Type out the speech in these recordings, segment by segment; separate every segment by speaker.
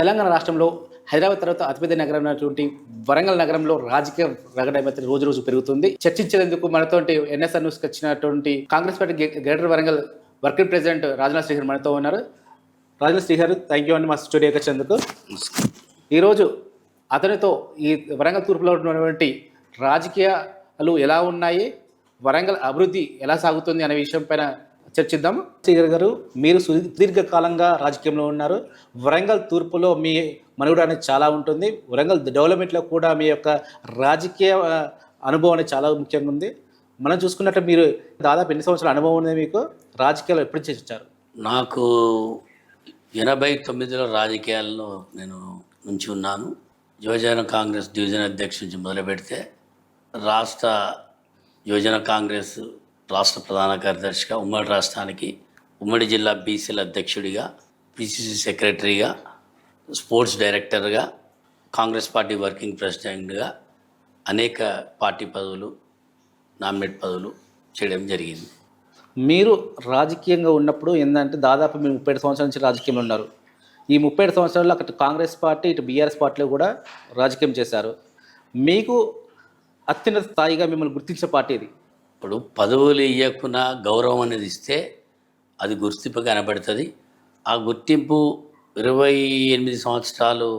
Speaker 1: తెలంగాణ రాష్ట్రంలో హైదరాబాద్ తర్వాత అతిపెద్ద నగరం అయినటువంటి వరంగల్ నగరంలో రాజకీయ రగడ రోజు రోజు పెరుగుతుంది. చర్చించేందుకు మనతోటి ఎన్ఎస్ఆర్ న్యూస్కి వచ్చినటువంటి Congress party greater Warangal working president Rajanath Srihar మనతో ఉన్నారు. రాజనాథ్ శ్రీహర్, థ్యాంక్ యూ అండి మా స్టూడియోకి వచ్చినందుకు. ఈరోజు అతనితో ఈ వరంగల్ తూర్పులో ఉన్నటువంటి రాజకీయాలు ఎలా ఉన్నాయి, వరంగల్ అభివృద్ధి ఎలా సాగుతుంది అనే విషయం పైన చర్చిద్దాం. శ్రీహర్ గారు, మీరు సుదీర్ఘకాలంగా రాజకీయంలో ఉన్నారు. వరంగల్ తూర్పులో మీ మనుగడ అనేది చాలా ఉంటుంది. వరంగల్ డెవలప్మెంట్లో కూడా మీ యొక్క రాజకీయ అనుభవం అనేది చాలా ముఖ్యంగా ఉంది. మనం చూసుకున్నట్టు మీరు దాదాపు ఎన్ని సంవత్సరాల అనుభవం ఉంది మీకు? రాజకీయాల్లో ఎప్పుడు చేర్చారు?
Speaker 2: నాకు 89లో రాజకీయాల్లో నేను నుంచి ఉన్నాను. యువజన కాంగ్రెస్ డివిజన్ అధ్యక్షుడి నుంచి మొదలు పెడితే రాష్ట్ర యువజన కాంగ్రెస్ రాష్ట్ర ప్రధాన కార్యదర్శిగా, ఉమ్మడి రాష్ట్రానికి ఉమ్మడి జిల్లా బీసీల అధ్యక్షుడిగా, పిసిసి సెక్రటరీగా, స్పోర్ట్స్ డైరెక్టర్గా, కాంగ్రెస్ పార్టీ వర్కింగ్ ప్రెసిడెంట్గా అనేక పార్టీ పదవులు, నామినేట్ పదవులు చేయడం జరిగింది.
Speaker 1: మీరు రాజకీయంగా ఉన్నప్పుడు ఏంటంటే దాదాపు మీరు 37 సంవత్సరాల నుంచి రాజకీయంలో ఉన్నారు. ఈ 37 సంవత్సరాల్లో అటు కాంగ్రెస్ పార్టీ, ఇటు బీఆర్ఎస్ పార్టీలో కూడా రాజకీయం చేశారు. మీకు అత్యున్నత స్థాయిగా మిమ్మల్ని గుర్తించిన పార్టీ ఇది.
Speaker 2: ఇప్పుడు పదవులు ఇవ్వకుండా గౌరవం అనేది ఇస్తే అది గుర్తింపు కనబడుతుంది. ఆ గుర్తింపు 28 సంవత్సరాలు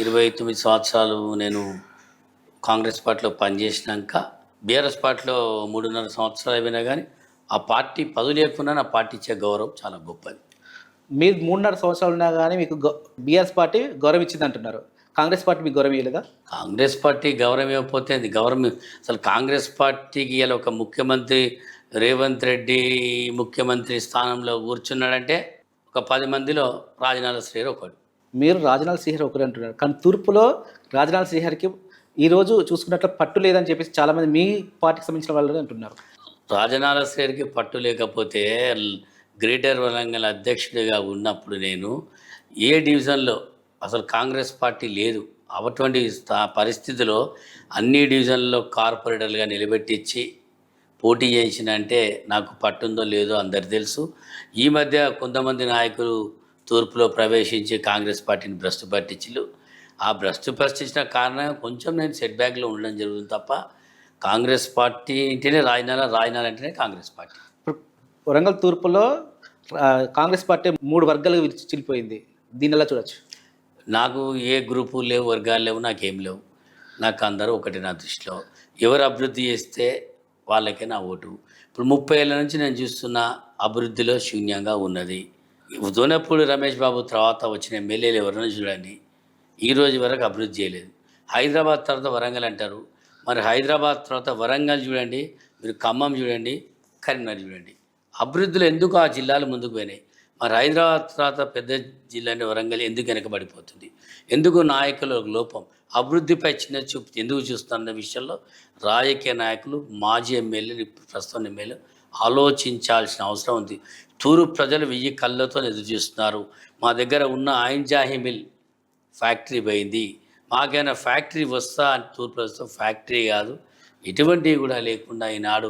Speaker 2: 29 సంవత్సరాలు నేను కాంగ్రెస్ పార్టీలో పనిచేసినాక బీఆర్ఎస్ పార్టీలో 3.5 సంవత్సరాలు అయిపోయినా కానీ ఆ పార్టీ పదవి లేకుండా నా పార్టీ ఇచ్చే గౌరవం చాలా గొప్పది.
Speaker 1: మీరు 3.5 సంవత్సరాలు ఉన్నా కానీ మీకు బీఆర్ఎస్ పార్టీ గౌరవం ఇచ్చింది అంటున్నారు. కాంగ్రెస్ పార్టీ మీకు గౌరవం ఇవ్వలేదా?
Speaker 2: కాంగ్రెస్ పార్టీ గౌరవం ఇవ్వకపోతే అది గౌరవం అసలు కాంగ్రెస్ పార్టీకి ఇలా ఒక ముఖ్యమంత్రి రేవంత్ రెడ్డి ముఖ్యమంత్రి స్థానంలో కూర్చున్నాడంటే ఒక 10 మందిలో రాజనాథ్ శ్రీహర్ ఒకడు.
Speaker 1: మీరు రాజనాథ్ శ్రీహర్ ఒకరు అంటున్నారు, కానీ తూర్పులో రాజనాథ్ శ్రీహర్కి ఈరోజు చూసుకున్నట్లు పట్టు లేదని చెప్పేసి చాలామంది మీ పార్టీకి సంబంధించిన వాళ్ళు అంటున్నారు.
Speaker 2: రాజనాథ్ శ్రీహర్కి పట్టు లేకపోతే గ్రేటర్ వరంగల్ అధ్యక్షుడిగా ఉన్నప్పుడు నేను ఏ డివిజన్లో అసలు కాంగ్రెస్ పార్టీ లేదు. అటువంటి పరిస్థితిలో అన్ని డివిజన్లలో కార్పొరేటర్లుగా నిలబెట్టించి పోటీ చేసిన అంటే నాకు పట్టుందో లేదో అందరు తెలుసు. ఈ మధ్య కొంతమంది నాయకులు తూర్పులో ప్రవేశించి కాంగ్రెస్ పార్టీని భ్రష్టు పట్టించు. ఆ భ్రష్టు పట్టించిన కారణం కొంచెం నేను సెట్ బ్యాక్లో ఉండడం జరుగుతుంది తప్ప కాంగ్రెస్ పార్టీ అంటేనే రాజనాథ్ అంటేనే కాంగ్రెస్ పార్టీ.
Speaker 1: వరంగల్ తూర్పులో కాంగ్రెస్ పార్టీ 3 వర్గాలుగా చిల్లిపోయింది. దీని ఎలా చూడొచ్చు?
Speaker 2: నాకు ఏ గ్రూపు లేవు, వర్గాలు లేవు, నాకేం లేవు. నాకు అందరూ ఒకటి నా దృష్టిలో. ఎవరు అభివృద్ధి చేస్తే వాళ్ళకే నా ఓటు. ఇప్పుడు 30 ఏళ్ళ నుంచి నేను చూస్తున్న అభివృద్ధిలో శూన్యంగా ఉన్నది. దోనపూడి రమేష్ బాబు తర్వాత వచ్చిన ఎమ్మెల్యేలు ఎవరైనా చూడండి, ఈ రోజు వరకు అభివృద్ధి చేయలేదు. హైదరాబాద్ తర్వాత వరంగల్ అంటారు, మరి హైదరాబాద్ తర్వాత వరంగల్ చూడండి, మీరు ఖమ్మం చూడండి, కరీంనగర్ చూడండి, అభివృద్ధిలో ఎందుకు ఆ జిల్లాలు ముందుకు పోయినాయి? మరి హైదరాబాద్ తర్వాత పెద్ద జిల్లా అంటే వరంగల్ ఎందుకు వెనకబడిపోతుంది? ఎందుకు నాయకుల లోపం? అభివృద్ధిపై చిన్న చూపు ఎందుకు చూస్తున్న విషయంలో రాజకీయ నాయకులు, మాజీ ఎమ్మెల్యేలు, ప్రస్తుతం ఎమ్మెల్యేలు ఆలోచించాల్సిన అవసరం ఉంది. తూర్పు ప్రజలు 1000 కళ్ళతో ఎదురు చూస్తున్నారు. మా దగ్గర ఉన్న ఐన్జాహి మిల్ ఫ్యాక్టరీ పోయింది, మాకైనా ఫ్యాక్టరీ వస్తా అని తూర్పు ప్రస్తుతం ఫ్యాక్టరీ కాదు, ఎటువంటివి కూడా లేకుండా ఈనాడు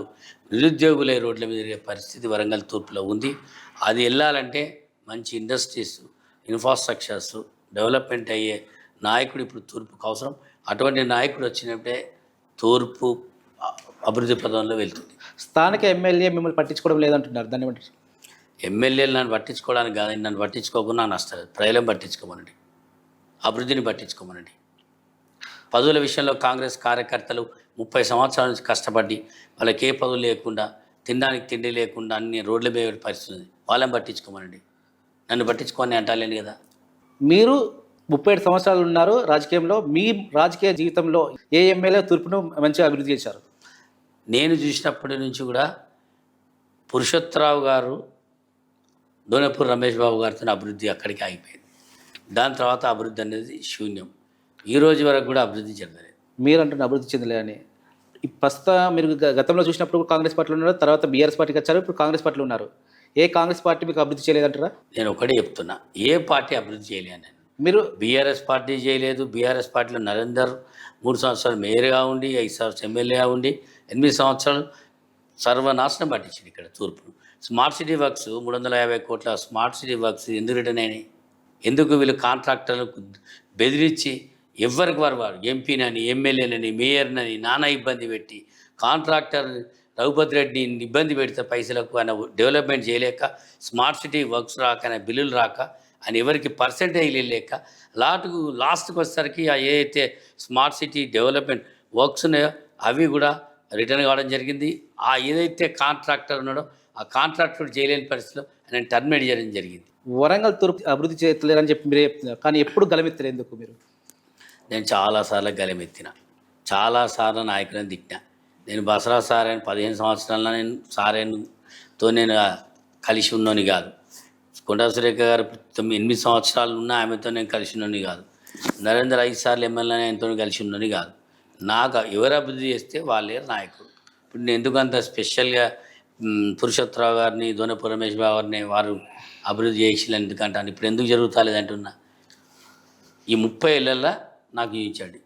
Speaker 2: నిరుద్యోగులే రోడ్ల మీద తిరిగే పరిస్థితి వరంగల్ తూర్పులో ఉంది. అది వెళ్ళాలంటే మంచి ఇండస్ట్రీస్, ఇన్ఫ్రాస్ట్రక్చర్స్ డెవలప్మెంట్ అయ్యే నాయకుడు ఇప్పుడు తూర్పుకు అవసరం. అటువంటి నాయకుడు వచ్చినప్పుడే తూర్పు అభివృద్ధి పదంలో వెళ్తుంది.
Speaker 1: స్థానిక ఎమ్మెల్యే మిమ్మల్ని పట్టించుకోవడం లేదంటున్నారు, దాన్ని బట్టి?
Speaker 2: ఎమ్మెల్యేలు నన్ను పట్టించుకోవడానికి కాదు, నన్ను పట్టించుకోకుండా నష్టం లేదు. ప్రజలను పట్టించుకోమనండి, అభివృద్ధిని పట్టించుకోమనండి. పదవుల విషయంలో కాంగ్రెస్ కార్యకర్తలు 30 సంవత్సరాల నుంచి కష్టపడి వాళ్ళకి ఏ పదవులు లేకుండా, తినడానికి తిండి లేకుండా అన్ని రోడ్ల మీద పరిస్థితుంది. వాళ్ళని పట్టించుకోమనండి, నన్ను పట్టించుకోని అంటాలేండి కదా.
Speaker 1: మీరు 37 సంవత్సరాలు ఉన్నారు రాజకీయంలో. మీ రాజకీయ జీవితంలో ఏ ఎమ్మెల్యే తూర్పును మంచిగా అభివృద్ధి చేశారు?
Speaker 2: నేను చూసినప్పటి నుంచి కూడా పురుషోత్తరావు గారు, దోనపూర్ రమేష్ బాబు గారితో అభివృద్ధి అక్కడికి ఆగిపోయింది. దాని తర్వాత అభివృద్ధి అనేది శూన్యం. ఈ రోజు వరకు కూడా అభివృద్ధి చెందలేదు.
Speaker 1: మీరు అంటున్న అభివృద్ధి చెందలేదని. ప్రస్తుతం మీరు గతంలో చూసినప్పుడు కాంగ్రెస్ పార్టీలో ఉన్నారు, తర్వాత బీఆర్ఎస్ పార్టీకి వచ్చారు, ఇప్పుడు కాంగ్రెస్ పార్టీలో ఉన్నారు. ఏ కాంగ్రెస్ పార్టీ మీకు అభివృద్ధి చేయలేదంటారా?
Speaker 2: నేను ఒకటే చెప్తున్నా, ఏ పార్టీ అభివృద్ధి చేయలేను.
Speaker 1: మీరు
Speaker 2: బీఆర్ఎస్ పార్టీ చేయలేదు. బీఆర్ఎస్ పార్టీలో నరేందర్ 3 సంవత్సరాలు మేయర్గా ఉండి, 5 సంవత్సరాలు ఎమ్మెల్యేగా ఉండి, 8 సంవత్సరాలు సర్వనాశనం పట్టించింది ఇక్కడ తూర్పును. స్మార్ట్ సిటీ వర్క్స్ 350 కోట్ల స్మార్ట్ సిటీ వర్క్స్ ఎందుకు రిటర్న్ అయినాయి? ఎందుకు వీళ్ళు కాంట్రాక్టర్లకు బెదిరించి ఎవరికి వారు ఎంపీనని ఎమ్మెల్యేనని మేయర్నని నానా ఇబ్బంది పెట్టి కాంట్రాక్టర్ రఘుపతి రెడ్డిని ఇబ్బంది పెడితే పైసలకు ఆయన డెవలప్మెంట్ చేయలేక స్మార్ట్ సిటీ వర్క్స్ రాక ఆయన బిల్లులు రాక ఆయన ఎవరికి పర్సెంటేజ్ లేక లాస్ట్కి వచ్చేసరికి ఆ ఏదైతే స్మార్ట్ సిటీ డెవలప్మెంట్ వర్క్స్ ఉన్నాయో అవి కూడా రిటర్న్ కావడం జరిగింది. ఆ ఏదైతే కాంట్రాక్టర్ ఉన్నాడో ఆ కాంట్రాక్టర్ చేయలేని పరిస్థితిలో ఆయన టర్మినేట్ చేయడం జరిగింది.
Speaker 1: వరంగల్ తూర్పు అభివృద్ధి చేయలేరని చెప్పి మీరే చెప్తున్నారు, కానీ ఎప్పుడు గలమెత్తరు ఎందుకు మీరు?
Speaker 2: నేను చాలాసార్లు గలమెత్తిన, చాలాసార్లు నాయకులను తిట్టిన. నేను బసరా సార్ అని 15 సంవత్సరాల నేను సారేతో నేను కలిసి ఉన్నోని కాదు. కొండా సురేఖ గారు 8 సంవత్సరాలు ఉన్న ఆమెతో నేను కలిసి ఉన్నోని కాదు. నరేంద్ర 5 సార్లు ఎమ్మెల్యే ఆయనతో కలిసి ఉన్నోని కాదు. నాకు ఎవరు అభివృద్ధి చేస్తే వాళ్ళే నాయకుడు. ఇప్పుడు నేను ఎందుకు అంత స్పెషల్గా పురుషోత్తరావు గారిని దోనపు రమేష్ బాబు గారిని వారు అభివృద్ధి చేసి ఎందుకంటాను, ఇప్పుడు ఎందుకు జరుగుతాలేదంటున్నా. ఈ 30 ఏళ్ళల్లో నాకు చూపించాడు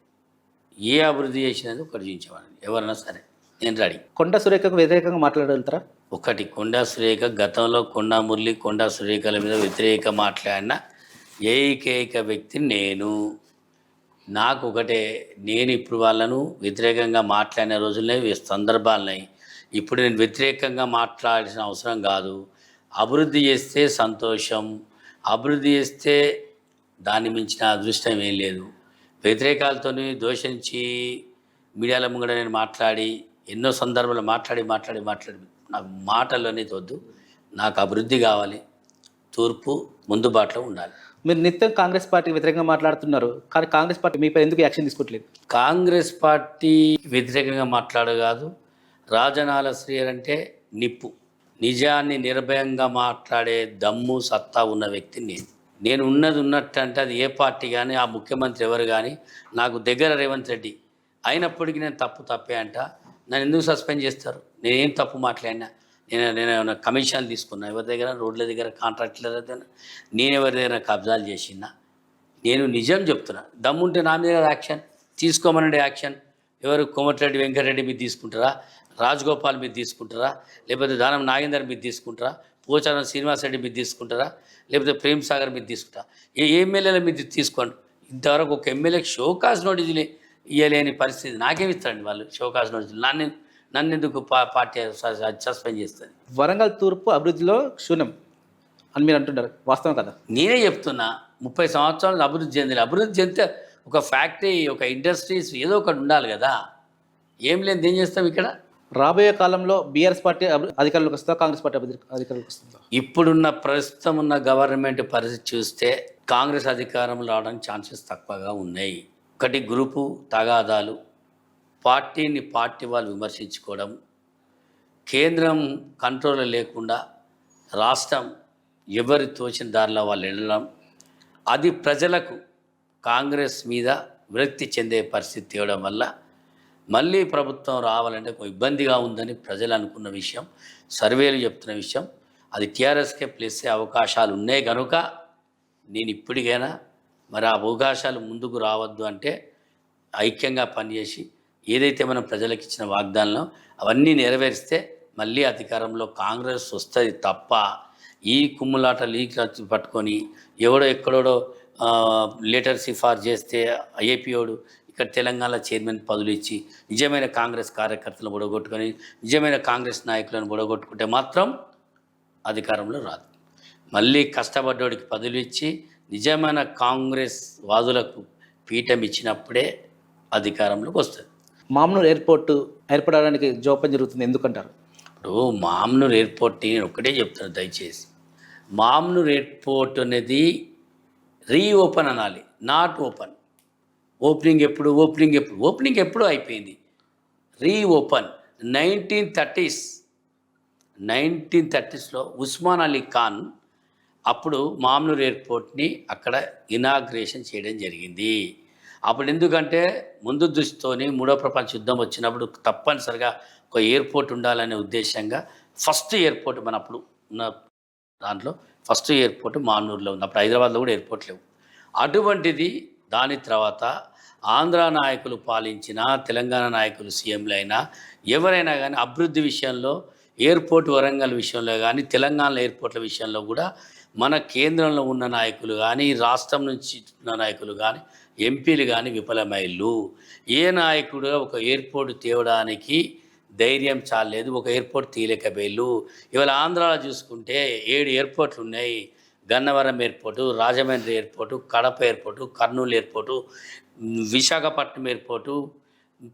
Speaker 2: ఏ అభివృద్ధి చేసినది ఒకటి చూపించేవాడిని. ఎవరైనా సరే నేను రెడీ.
Speaker 1: కొండా సురేఖకు వ్యతిరేకంగా మాట్లాడగలుగుతారా?
Speaker 2: ఒకటి, కొండా సురేఖ గతంలో కొండా మురళి కొండా సురేఖల మీద వ్యతిరేక మాట్లాడిన ఏకైక వ్యక్తి నేను. నాకు ఒకటే, నేను ఇప్పుడు వాళ్ళను వ్యతిరేకంగా మాట్లాడిన రోజులనే సందర్భాలున్నాయి. ఇప్పుడు నేను వ్యతిరేకంగా మాట్లాడాల్సిన అవసరం కాదు. అభివృద్ధి చేస్తే సంతోషం, అభివృద్ధి చేస్తే దాన్ని మించిన అదృష్టం ఏం లేదు. వ్యతిరేకాలతో దోషించి మీడియాల ముంగడ నేను మాట్లాడి ఎన్నో సందర్భాలు మాట్లాడి నాకు మాటల్లోనే వద్దు. నాకు అభివృద్ధి కావాలి, తూర్పు ముందు బాటలో ఉండాలి.
Speaker 1: మీరు నిత్యం కాంగ్రెస్ పార్టీకి వ్యతిరేకంగా మాట్లాడుతున్నారు, కానీ కాంగ్రెస్ పార్టీ మీపై ఎందుకు యాక్షన్ తీసుకోవట్లేదు?
Speaker 2: కాంగ్రెస్ పార్టీ వ్యతిరేకంగా మాట్లాడగాదు. రాజనాల శ్రీయర్ అంటే నిప్పు, నిజాన్ని నిర్భయంగా మాట్లాడే దమ్ము సత్తా ఉన్న వ్యక్తి నేను ఉన్నది ఉన్నట్టు అంటే అది ఏ పార్టీ కానీ ఆ ముఖ్యమంత్రి ఎవరు కానీ నాకు దగ్గర రేవంత్ రెడ్డి అయినప్పటికీ నేను తప్పే అంట. నన్ను ఎందుకు సస్పెండ్ చేస్తారు? నేనేం తప్పు మాట్లాడినా? నేను ఏమైనా కమిషన్లు తీసుకున్నా? ఎవరి దగ్గర రోడ్ల దగ్గర కాంట్రాక్టుల దగ్గర నేను ఎవరి దగ్గర కబ్జాలు చేసినా? నేను నిజం చెప్తున్నా. దమ్ముంటే నా మీద యాక్షన్ తీసుకోమనండి. యాక్షన్ ఎవరు? కోమటిరెడ్డి వెంకటరెడ్డి మీద తీసుకుంటారా? రాజగోపాల్ మీద తీసుకుంటారా? లేకపోతే దానం నాగేందర్ మీద తీసుకుంటారా? పోచారం శ్రీనివాసరెడ్డి మీద తీసుకుంటారా? లేకపోతే ప్రేమ్ సాగర్ మీద తీసుకుంటారా? ఏ ఎమ్మెల్యేల మీద తీసుకోండి. ఇంతవరకు ఒక ఎమ్మెల్యేకి షోకాజ్ నోటీసులు ఇవ్వలేని పరిస్థితి. నాకేమి ఇస్తారండి వాళ్ళు షోకాజ్ నోటీసులు? నన్ను ఎందుకు పార్టీ సస్పెండ్ చేస్తుంది?
Speaker 1: వరంగల్ తూర్పు అభివృద్ధిలో శూన్యం అని మీరు అంటున్నారు, వాస్తవం కదా?
Speaker 2: నేనే చెప్తున్నా. 30 సంవత్సరాలు అభివృద్ధి చెందితే ఒక ఫ్యాక్టరీ, ఒక ఇండస్ట్రీస్ ఏదో ఒకటి ఉండాలి కదా. ఏం లేదు, ఏం చేస్తాం ఇక్కడ?
Speaker 1: రాబోయే కాలంలో బీఆర్ఎస్ పార్టీ అధికారంలోకి వస్తుందా, కాంగ్రెస్ పార్టీ అధికారంలోకి వస్తుందా?
Speaker 2: ఇప్పుడున్న ప్రస్తుతం ఉన్న గవర్నమెంట్ పరిస్థితి చూస్తే కాంగ్రెస్ అధికారంలో రావడానికి ఛాన్సెస్ తక్కువగా ఉన్నాయి. ఒకటి, గ్రూపు తగాదాలు, పార్టీ వాళ్ళు విమర్శించుకోవడం, కేంద్రం కంట్రోల్ లేకుండా రాష్ట్రం ఎవరి తోచిన దారిలో వాళ్ళు వెళ్ళడం, అది ప్రజలకు కాంగ్రెస్ మీద విరక్తి చెందే పరిస్థితి తేవడం వల్ల మళ్ళీ ప్రభుత్వం రావాలంటే ఇబ్బందిగా ఉందని ప్రజలు అనుకున్న విషయం, సర్వేలు చెప్తున్న విషయం. అది టీఆర్ఎస్కే ప్లస్ అవకాశాలు ఉన్నాయి కనుక నేను ఇప్పటికైనా మరి ఆ అవకాశాలు ముందుకు రావద్దు అంటే ఐక్యంగా పనిచేసి ఏదైతే మనం ప్రజలకు ఇచ్చిన వాగ్దానం అవన్నీ నెరవేరిస్తే మళ్ళీ అధికారంలో కాంగ్రెస్ వస్తుంది తప్ప ఈ కుమ్ములాటలు పట్టుకొని ఎక్కడోడో లెటర్ సిఫార్సు చేస్తే ఏపీఓడు ఇక్కడ తెలంగాణ చైర్మన్ పదవులు ఇచ్చి నిజమైన కాంగ్రెస్ కార్యకర్తలను బుడగొట్టుకొని నిజమైన కాంగ్రెస్ నాయకులను బుడగొట్టుకుంటే మాత్రం అధికారంలో రాదు. మళ్ళీ కష్టపడ్డోడికి పదవులు ఇచ్చి నిజమైన కాంగ్రెస్ వాదులకు పీఠం ఇచ్చినప్పుడే అధికారంలోకి వస్తుంది.
Speaker 1: మామ్నూర్ ఎయిర్పోర్ట్ ఏర్పడడానికి జోపం జరుగుతుంది ఎందుకంటారు?
Speaker 2: ఇప్పుడు మామ్నూర్ ఎయిర్పోర్ట్ నేను ఒకటే చెప్తాను, దయచేసి మామ్నూర్ ఎయిర్పోర్ట్ అనేది రీఓపెన్ అనాలి, నాట్ ఓపెన్. ఓపెనింగ్ ఎప్పుడు అయిపోయింది. రీఓపెన్ 1930స్లో ఉస్మాన్ అలీ ఖాన్ అప్పుడు మామ్నూర్ ఎయిర్పోర్ట్ని అక్కడ ఇనాగ్రేషన్ చేయడం జరిగింది. అప్పుడు ఎందుకంటే ముందు దృష్టితోని 3వ ప్రపంచ యుద్ధం వచ్చినప్పుడు తప్పనిసరిగా ఒక ఎయిర్పోర్ట్ ఉండాలనే ఉద్దేశంగా ఫస్ట్ ఎయిర్పోర్ట్ మన అప్పుడు ఉన్న దాంట్లో ఫస్ట్ ఎయిర్పోర్ట్ మామ్నూర్లో ఉంది. అప్పుడు హైదరాబాద్లో కూడా ఎయిర్పోర్ట్ లేవు. అటువంటిది దాని తర్వాత ఆంధ్ర నాయకులు పాలించిన, తెలంగాణ నాయకులు సీఎంలు అయినా ఎవరైనా కానీ అభివృద్ధి విషయంలో ఎయిర్పోర్ట్ వరంగల్ విషయంలో కానీ తెలంగాణ ఎయిర్పోర్ట్ల విషయంలో కూడా మన కేంద్రంలో ఉన్న నాయకులు కానీ రాష్ట్రం నుంచి ఉన్న నాయకులు కానీ ఎంపీలు కానీ విఫలమైళ్ళు. ఏ నాయకుడు ఒక ఎయిర్పోర్ట్ తేవడానికి ధైర్యం చాలేదు, ఒక ఎయిర్పోర్ట్ తీయలేకపోయిళ్ళు. ఇవాళ ఆంధ్రాలో చూసుకుంటే 7 ఎయిర్పోర్ట్లు ఉన్నాయి. Gannavaram airport, Rajahmundry airport, Kadapa airport, Kurnool airport, Visakhapatnam airport,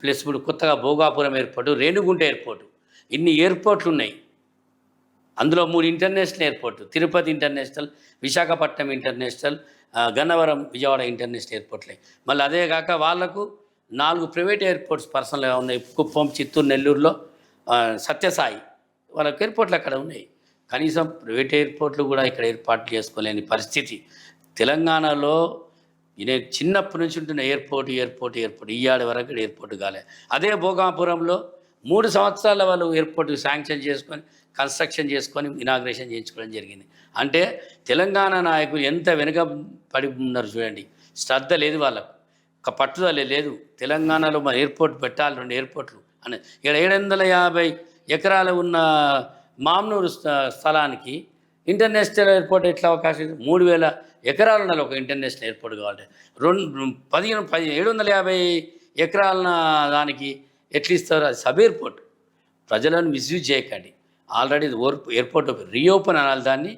Speaker 2: plus ఇప్పుడు కొత్తగా భోగాపురం ఎయిర్పోర్టు, రేణిగుంట ఎయిర్పోర్టు. ఇన్ని ఎయిర్పోర్ట్లు ఉన్నాయి. అందులో 3 international airport, Tirupati international, Visakhapatnam international, Gannavaram Vijayawada international ఎయిర్పోర్ట్లే. మళ్ళీ అదే కాక వాళ్లకు 4 ప్రైవేట్ ఎయిర్పోర్ట్స్ పర్సనల్గా ఉన్నాయి. కుప్పం, చిత్తూరు, నెల్లూరులో సత్యసాయి, వాళ్ళకి ఎయిర్పోర్ట్లు అక్కడ ఉన్నాయి. కనీసం ప్రైవేట్ ఎయిర్పోర్ట్లు కూడా ఇక్కడ ఏర్పాటు చేసుకోలేని పరిస్థితి తెలంగాణలో. నేను చిన్నప్పటి నుంచి ఉంటున్న ఎయిర్పోర్ట్ ఇయ్యాడి వరకు ఎయిర్పోర్ట్ కాలే. అదే భోగాపురంలో 3 సంవత్సరాల వాళ్ళు ఎయిర్పోర్ట్ శాంక్షన్ చేసుకొని కన్స్ట్రక్షన్ చేసుకొని ఇనాగ్రేషన్ చేయించుకోవడం జరిగింది. అంటే తెలంగాణ నాయకులు ఎంత వెనుక పడి ఉన్నారు చూడండి. శ్రద్ధ లేదు వాళ్ళకు, ఒక పట్టుదల లేదు. తెలంగాణలో మన ఎయిర్పోర్ట్ పెట్టాలి, 2 ఎయిర్పోర్ట్లు అని. ఇక్కడ 750 ఎకరాలు ఉన్న మామ్నూరు స్థలానికి ఇంటర్నేషనల్ ఎయిర్పోర్ట్ ఎట్లా అవకాశం? 3000 ఎకరాలు ఉండాలి ఒక ఇంటర్నేషనల్ ఎయిర్పోర్ట్ కావాలంటే. 750 ఎకరాల దానికి ఎట్లా ఇస్తారు? అది సబ్ ఎయిర్పోర్ట్. ప్రజలను మిస్యూజ్ చేయకండి. ఆల్రెడీ ఎయిర్పోర్ట్ రీఓపెన్ అనాలి దాన్ని.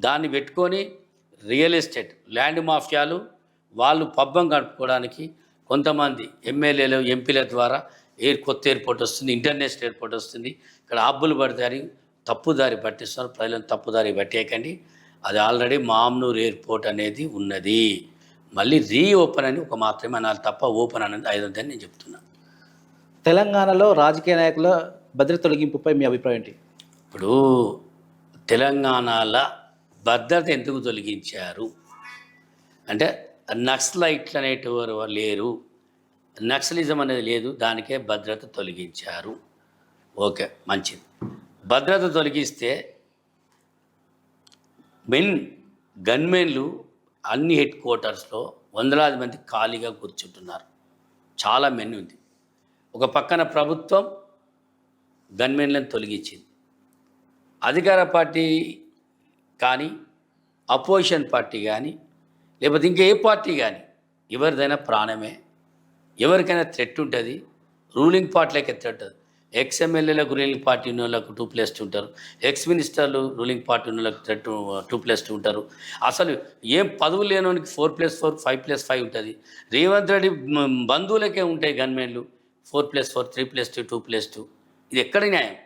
Speaker 2: దాన్ని పెట్టుకొని రియల్ ఎస్టేట్ ల్యాండ్ మాఫియాలు వాళ్ళు పబ్బం గడుపుకోవడానికి కొంతమంది ఎమ్మెల్యేలు ఎంపీల ద్వారా కొత్త ఎయిర్పోర్ట్ వస్తుంది, ఇంటర్నేషనల్ ఎయిర్పోర్ట్ వస్తుంది, ఇక్కడ హబ్బులు పడతారు, తప్పుదారి పట్టిస్తున్నారు. ప్రజలను తప్పుదారి పట్టేయకండి. అది ఆల్రెడీ మామ్నూర్ ఎయిర్పోర్ట్ అనేది ఉన్నది. మళ్ళీ రీఓపెన్ అని ఒక మాత్రమే అనాలి తప్ప ఓపెన్ అనేది అయ్యేదని నేను చెప్తున్నాను.
Speaker 1: తెలంగాణలో రాజకీయ నాయకుల భద్రత తొలగింపుపై మీ అభిప్రాయం ఏంటి?
Speaker 2: ఇప్పుడు తెలంగాణలో భద్రత ఎందుకు తొలగించారు అంటే నక్సలైట్లు అనేటివారు లేరు, నక్సలిజం అనేది లేదు, దానికే భద్రత తొలగించారు. ఓకే, మంచిది. భద్రత తొలగిస్తే గన్మెన్లు అన్ని హెడ్ క్వార్టర్స్లో వందలాది మంది ఖాళీగా కూర్చుంటున్నారు. చాలా మెన్ ఉంది. ఒక పక్కన ప్రభుత్వం గన్మెన్లను తొలగించింది. అధికార పార్టీ కానీ అపోజిషన్ పార్టీ కానీ లేకపోతే ఇంకా ఏ పార్టీ కానీ ఎవరిదైనా ప్రాణమే, ఎవరికైనా థ్రెట్ ఉంటుంది. రూలింగ్ పార్టీలకే థ్రెట్. ఎక్స్ఎమ్మెల్యేలకు రూలింగ్ పార్టీ ఉన్న వాళ్ళకు 2+2 ఉంటారు, ఎక్స్ మినిస్టర్లు రూలింగ్ పార్టీ ఉన్న వాళ్ళకి 2+2 ఉంటారు. అసలు ఏం పదవులు లేనోనికి 4+4 5+5 ఉంటుంది. రేవంత్ రెడ్డి బంధువులకే ఉంటాయి గన్మెన్లు 4+4 3+2 2+2. ఇది ఎక్కడ న్యాయం?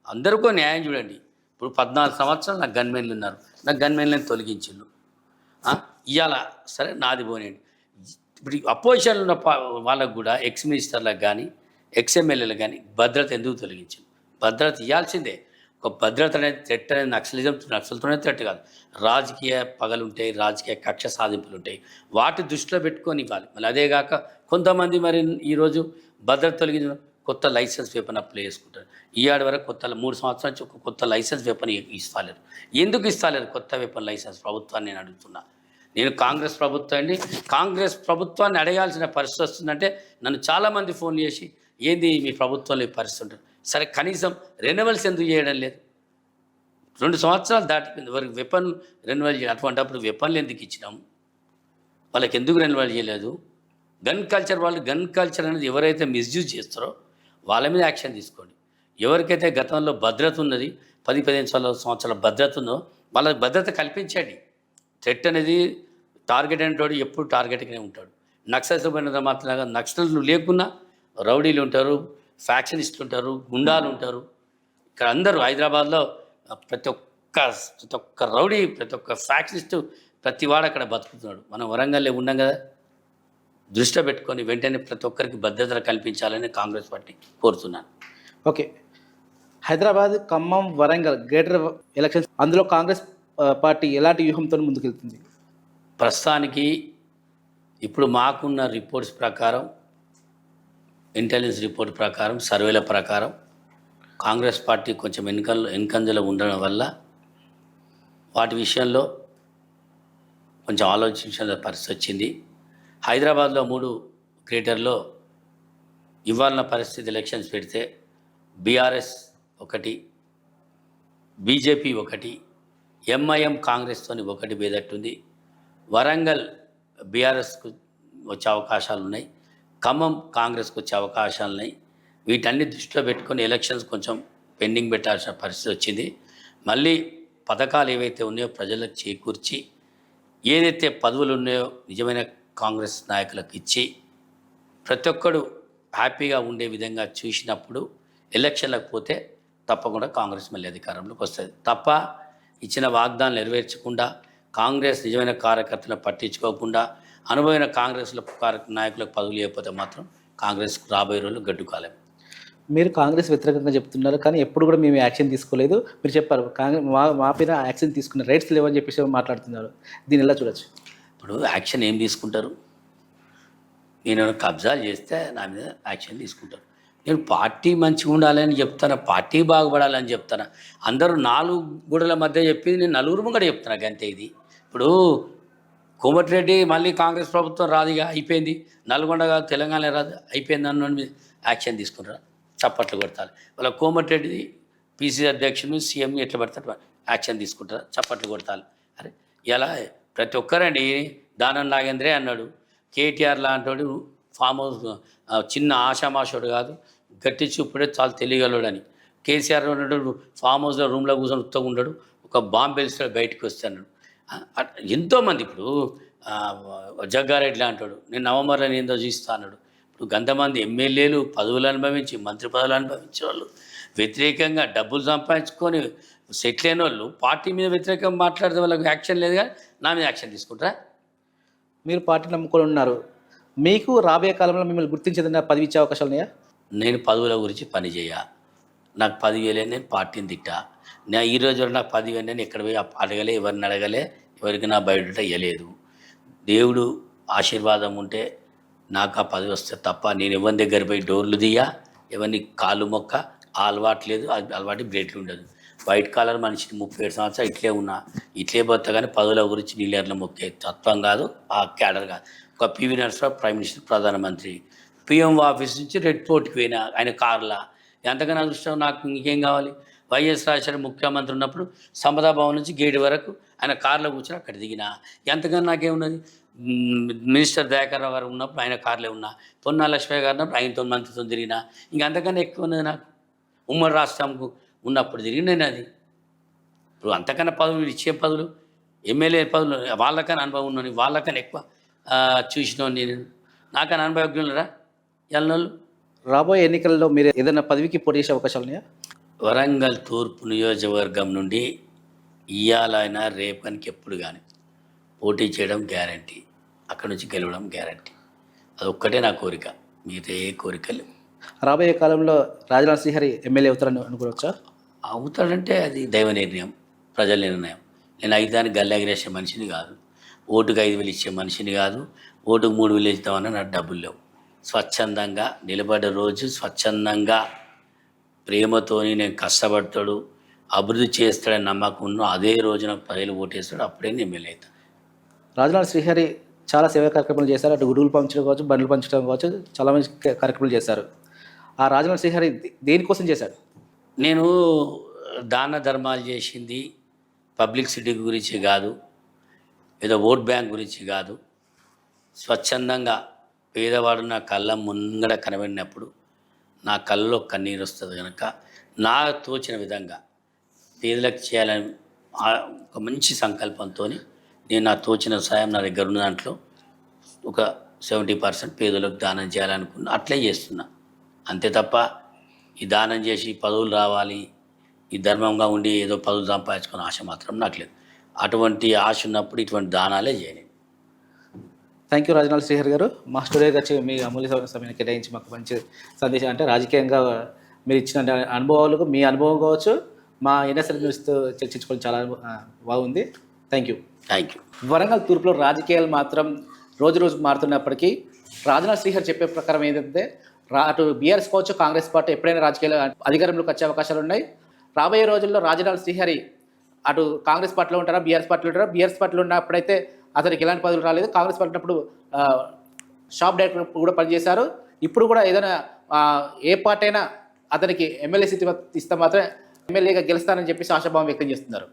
Speaker 2: అందరికీ న్యాయం చూడండి. ఇప్పుడు 14 సంవత్సరాలు నాకు గన్మెన్లు ఉన్నారు, నాకు గన్మెన్లను తొలగించిండు. ఇవాళ సరే నాది పోనండి. ఇప్పుడు అపోజిషన్లో ఉన్న వాళ్ళకు కూడా ఎక్స్ మినిస్టర్లకు కానీ ఎక్స్ఎమ్మెల్యేలకు కానీ భద్రత ఎందుకు తొలగించింది? భద్రత ఇవ్వాల్సిందే. ఒక భద్రత అనేది థ్రెట్ అనేది నక్సల్తోనే థ్రెట్ కాదు. రాజకీయ పగలు ఉంటాయి, రాజకీయ కక్ష సాధింపులు ఉంటాయి, వాటి దృష్టిలో పెట్టుకొని ఇవ్వాలి. మళ్ళీ అదేగాక కొంతమంది మరి ఈరోజు భద్రత తొలగించిన కొత్త లైసెన్స్ వెపన్ అప్లై చేసుకుంటారు. ఈయాడి వరకు 3 సంవత్సరాల నుంచి ఒక కొత్త లైసెన్స్ వెపన్ ఇస్తలేరు. ఎందుకు ఇస్తలేరు కొత్త వెపన్ లైసెన్స్? ప్రభుత్వాన్ని నేను అడుగుతున్నా. నేను కాంగ్రెస్ ప్రభుత్వం అండి, కాంగ్రెస్ ప్రభుత్వాన్ని అడగాల్సిన పరిస్థితి వస్తుందంటే నన్ను చాలామంది ఫోన్ చేసి ఏంది మీ ప్రభుత్వంలో ఈ పరిస్థితి ఉంటుంది. సరే కనీసం రెన్యువల్స్ ఎందుకు చేయడం లేదు? 2 సంవత్సరాలు దాటిపోయింది, వారికి వెపన్ రెన్యువల్ చేయడం. అటువంటిప్పుడు వెపన్లు ఎందుకు ఇచ్చినాము? వాళ్ళకి ఎందుకు రెన్యువల్ చేయలేదు? గన్ కల్చర్ వాళ్ళు, గన్ కల్చర్ అనేది ఎవరైతే మిస్యూజ్ చేస్తారో వాళ్ళ మీద యాక్షన్ తీసుకోండి. ఎవరికైతే గతంలో భద్రత ఉన్నది, 10-15 సంవత్సరాల భద్రత ఉందో వాళ్ళకి భద్రత కల్పించండి. థ్రెట్ అనేది టార్గెట్ అనేటోడు ఎప్పుడు టార్గెట్గానే ఉంటాడు. నక్సల్స్ మాత్రం నక్సల్లు లేకున్నా రౌడీలు ఉంటారు, ఫ్యాక్షనిస్టులు ఉంటారు, గుండాలు ఉంటారు. ఇక్కడ అందరూ హైదరాబాద్లో ప్రతి ఒక్క రౌడీ, ప్రతి ఒక్క ఫ్యాక్షనిస్టు, ప్రతి వాడు అక్కడ బతుకుతున్నాడు. మనం వరంగల్లో ఉన్నాం కదా, దృష్టిలో పెట్టుకొని వెంటనే ప్రతి ఒక్కరికి భద్రత కల్పించాలని కాంగ్రెస్ పార్టీ కోరుతున్నాను.
Speaker 1: Okay, Hyderabad, Khammam, Warangal greater elections, అందులో కాంగ్రెస్ పార్టీ ఎలాంటి వ్యూహంతో ముందుకెళ్తుంది?
Speaker 2: ప్రస్తుతానికి ఇప్పుడు మాకున్న రిపోర్ట్స్ ప్రకారం, ఇంటెలిజెన్స్ రిపోర్ట్ ప్రకారం, సర్వేల ప్రకారం కాంగ్రెస్ పార్టీ కొంచెం వెనుకంజలో ఉండడం వల్ల వాటి విషయంలో కొంచెం ఆలోచించాల్సిన పరిస్థితి వచ్చింది. హైదరాబాద్లో 3 గ్రేటర్లో ఇవాళ పరిస్థితి ఎలక్షన్స్ పెడితే బీఆర్ఎస్ 1, బీజేపీ 1, ఎంఐఎం కాంగ్రెస్తోని ఒకటి బేదట్టుంది. వరంగల్ బీఆర్ఎస్కు వచ్చే అవకాశాలు ఉన్నాయి. ఖమ్మం కాంగ్రెస్కు వచ్చే అవకాశాలు ఉన్నాయి. వీటన్ని దృష్టిలో పెట్టుకొని ఎలక్షన్స్ కొంచెం పెండింగ్ పెట్టాల్సిన పరిస్థితి వచ్చింది. మళ్ళీ పథకాలు ఏవైతే ఉన్నాయో ప్రజలకు చేకూర్చి ఏదైతే పదవులు ఉన్నాయో నిజమైన కాంగ్రెస్ నాయకులకు ఇచ్చి ప్రతి ఒక్కడు హ్యాపీగా ఉండే విధంగా చూసినప్పుడు ఎలక్షన్లకు పోతే తప్పకుండా కాంగ్రెస్ మళ్ళీ అధికారంలోకి వస్తుంది. తప్ప ఇచ్చిన వాగ్దానాలు నెరవేర్చకుండా కాంగ్రెస్ నిజమైన కార్యకర్తలను పట్టించుకోకుండా అనుభవమైన కాంగ్రెస్లో నాయకులకు పదవులు లేకపోతే మాత్రం కాంగ్రెస్ రాబోయే రోజులు గడ్డుకాలం.
Speaker 1: మీరు కాంగ్రెస్ వ్యతిరేకంగా చెప్తున్నారు, కానీ ఎప్పుడు కూడా మేము యాక్షన్ తీసుకోలేదు. మీరు చెప్పారు కాంగ్రెస్ మా పైన యాక్షన్ తీసుకున్న రైట్స్ లేవని చెప్పేసి మాట్లాడుతున్నారు. దీన్ని ఎలా చూడొచ్చు?
Speaker 2: ఇప్పుడు యాక్షన్ ఏం తీసుకుంటారు? నేను కబ్జాలు చేస్తే నా మీద యాక్షన్ తీసుకుంటారు. నేను పార్టీ మంచిగా ఉండాలని చెప్తాను, పార్టీ బాగుపడాలని చెప్తాను. అందరూ 4 గోడల మధ్య చెప్పి నేను నలుగురు ముంగడ చెప్తాను. అంతే. ఇది ఇప్పుడు కోమటిరెడ్డి మళ్ళీ కాంగ్రెస్ ప్రభుత్వం రాదుగా, అయిపోయింది. నల్గొండ కాదు, తెలంగాణ రాదు, అయిపోయింది అన్న మీద యాక్షన్ తీసుకుంటారా? చప్పట్లు కొడతారు. వాళ్ళ కోమటిరెడ్డి పీసీసీ అధ్యక్షుడు సీఎం ఎట్లా పడతారు, యాక్షన్ తీసుకుంటారా? చప్పట్లు కొడతారు. అరే ఇలా ప్రతి ఒక్కరండి. దానం నాగేంద్రే అన్నాడు, కేటీఆర్ లాంటి ఫామ్ హౌస్ చిన్న ఆషామాషోడు కాదు, గట్టి చూపుడే చాలా తెలియగలడని. కేసీఆర్ ఉన్నాడు ఫామ్ హౌస్లో రూమ్లో కూర్చొని ఉత్తగా ఉండడు, ఒక బాంబు పేలుస్తాడు బయటకు వస్తాడు. ఎంతోమంది ఇప్పుడు జగ్గారెడ్డి అంటాడు, నేను నవంబర్లో ఏందో చూస్తా అన్నాడు. ఇప్పుడు గంతమంది ఎమ్మెల్యేలు పదవులు అనుభవించి మంత్రి పదవులు అనుభవించే వాళ్ళు వ్యతిరేకంగా డబ్బులు సంపాదించుకొని సెటిల్ అయిన వాళ్ళు పార్టీ మీద వ్యతిరేకంగా మాట్లాడితే వాళ్ళకి యాక్షన్ లేదు, కానీ నా మీద యాక్షన్ తీసుకుంటారా?
Speaker 1: మీరు పార్టీ నమ్ముకొని ఉన్నారు, మీకు రాబోయే కాలంలో మిమ్మల్ని గుర్తించేదన్నా పదవి ఇచ్చే అవకాశాలు ఉన్నాయా?
Speaker 2: నేను పదవుల గురించి పని చేయ, నాకు 10,000 నేను పార్టీని తిట్టా. నా ఈ రోజు వరకు నాకు 10,000 నేను ఎక్కడ పోయి అడగలే, ఎవరిని అడగలే, ఎవరికి నా బయట ఇవ్వలేదు. దేవుడు ఆశీర్వాదం ఉంటే నాకు ఆ పదవి వస్తే తప్ప నేను ఎవరి దగ్గర పోయి డోర్లు తీయ, ఎవరిని కాళ్ళు మొక్క, ఆ అలవాటు లేదు. అలవాటు బ్రేట్లు ఉండదు. వైట్ కాలర్ మనిషిని 37 సంవత్సరాలు ఇట్లే ఉన్నా, ఇట్లే పోతా, కానీ పదవుల గురించి నీళ్ళర్ల మొక్కే తత్వం కాదు, ఆ క్యాడర్ కాదు. ఒక పివి నరసింహరావు ప్రైమ్ మినిస్టర్, ప్రధానమంత్రి, పిఎం ఆఫీస్ నుంచి రెడ్ ఫోర్ట్కి పోయినా ఆయన కార్లా. ఎంతకన్నా అదృష్టం నాకు ఇంకేం కావాలి? వైఎస్ రాజశేఖర ముఖ్యమంత్రి ఉన్నప్పుడు సమతా భవన్ నుంచి గేట్ వరకు ఆయన కార్లో కూర్చొని అక్కడ దిగినా. ఎంతకన్నా నాకేమున్నది? మినిస్టర్ దయాకర్ రావు గారు ఉన్నప్పుడు ఆయన కార్లే ఉన్నా, పొన్నా లక్ష్మయ్య గారు ఉన్నప్పుడు ఆయనతో మంత్రితో తిరిగినా. ఇంకంతకన్నా ఎక్కువ ఉన్నది నాకు. ఉమ్మడి రాష్ట్రంకు ఉన్నప్పుడు తిరిగి నేను అది. ఇప్పుడు అంతకన్నా పదవులు ఇచ్చే పదవులు ఎమ్మెల్యే పదవులు వాళ్ళకన్నా అనుభవం ఉన్నది, వాళ్ళకన్నా ఎక్కువ చూసినోని నేను. నాకన్నా అనుభవజ్ఞులరా ఎల్లనోళ్ళు.
Speaker 1: రాబోయే ఎన్నికల్లో మీరు ఏదైనా పదవికి పోటీ చేసే అవకాశాలు ఉన్నాయా?
Speaker 2: వరంగల్ తూర్పు నియోజకవర్గం నుండి ఇయ్యాలైనా రేపనికి ఎప్పుడు కానీ పోటీ చేయడం గ్యారంటీ, అక్కడి నుంచి గెలవడం గ్యారంటీ. అదొక్కటే నా కోరిక, మిగతా ఏ కోరిక లేవు.
Speaker 1: రాబోయే కాలంలో రాజనాథ్ శ్రీహరి ఎమ్మెల్యే అవుతారని అనుకోవచ్చా?
Speaker 2: అవుతాడంటే అది దైవ నిర్ణయం, ప్రజల నిర్ణయం. నేను 5 దానికి గల్లెగిరేసే మనిషిని కాదు, ఓటుకు 5,000 ఇచ్చే మనిషిని కాదు, ఓటుకు 3,000 ఇద్దామన్నా నాకు డబ్బులు లేవు. స్వచ్ఛందంగా నిలబడ్డ రోజు, స్వచ్ఛందంగా ప్రేమతోని నేను కష్టపడతాడు, అభివృద్ధి చేస్తాడని నమ్మకం ఉన్న అదే రోజున ప్రజలు ఓటేస్తాడు, అప్పుడే నేను ఎమ్మెల్యే అవుతాను.
Speaker 1: రాజనాథ్ శ్రీహరి చాలా సేవా కార్యక్రమాలు చేశారు. అటు గుడువులు పంచడం కావచ్చు, బండ్లు పంచడం కావచ్చు, చాలా మంచి కార్యక్రమాలు చేశారు. ఆ రాజనాథ్ శ్రీహరి దేనికోసం చేశాడు?
Speaker 2: నేను దాన ధర్మాలు చేసింది పబ్లిసిటీ గురించి కాదు, ఏదో ఓట్ బ్యాంక్ గురించి కాదు. స్వచ్ఛందంగా పేదవాడు నా కళ్ళ ముంగడ కనబడినప్పుడు నా కళ్ళలో కన్నీరు వస్తుంది కనుక నా తోచిన విధంగా పేదలకు చేయాలని ఒక మంచి సంకల్పంతో నేను నా తోచిన సాయం నా దగ్గర ఉన్న దాంట్లో ఒక 70% పేదలకు దానం చేయాలనుకున్నా, అట్లే చేస్తున్నా. అంతే తప్ప ఈ దానం చేసి పదవులు రావాలి, ఈ ధర్మంగా ఉండి ఏదో పదవులు సంపాదించుకునే ఆశ మాత్రం నాకు లేదు. అటువంటి ఆశ ఉన్నప్పుడు ఇటువంటి దానాలే చేయను.
Speaker 1: థ్యాంక్ యూ రాజనాథ్ శ్రీహరి గారు. మా స్టూడియోకి వచ్చి మీ అమూల్య సమయాన్ని కేటాయించి మాకు మంచి సందేశం, అంటే రాజకీయంగా మీరు ఇచ్చిన అనుభవాలకు మీ అనుభవం కావచ్చు, మా ఎన్ఎస్ఎల్ న్యూస్తో చర్చించుకోవడం చాలా బాగుంది. Thank you. వరంగల్ తూర్పులో రాజకీయాలు మాత్రం రోజు రోజు మారుతున్నప్పటికీ రాజనాథ్ శ్రీహరి చెప్పే ప్రకారం ఏంటంటే అటు బీఆర్ఎస్ కావచ్చు, కాంగ్రెస్ పార్టీ ఎప్పుడైనా రాజకీయాలు అధికారంలోకి వచ్చే అవకాశాలు ఉన్నాయి. రాబోయే రోజుల్లో రాజనాథ్ శ్రీహరి అటు కాంగ్రెస్ పార్టీలో ఉంటారా, బీఆర్ఎస్ పార్టీలో ఉంటారా? బీఆర్ఎస్ పార్టీలో ఉన్నప్పుడైతే అతనికి ఎలాంటి పదవులు రాలేదు. కాంగ్రెస్ పార్టీ ఉన్నప్పుడు షాప్ డైరెక్టర్ కూడా పనిచేశారు. ఇప్పుడు కూడా ఏదైనా ఏ పార్టీ అయినా అతనికి ఎమ్మెల్యే సీట్ ఇస్తే మాత్రం ఎమ్మెల్యేగా గెలుస్తానని చెప్పేసి ఆశాభావం వ్యక్తం చేస్తున్నారు.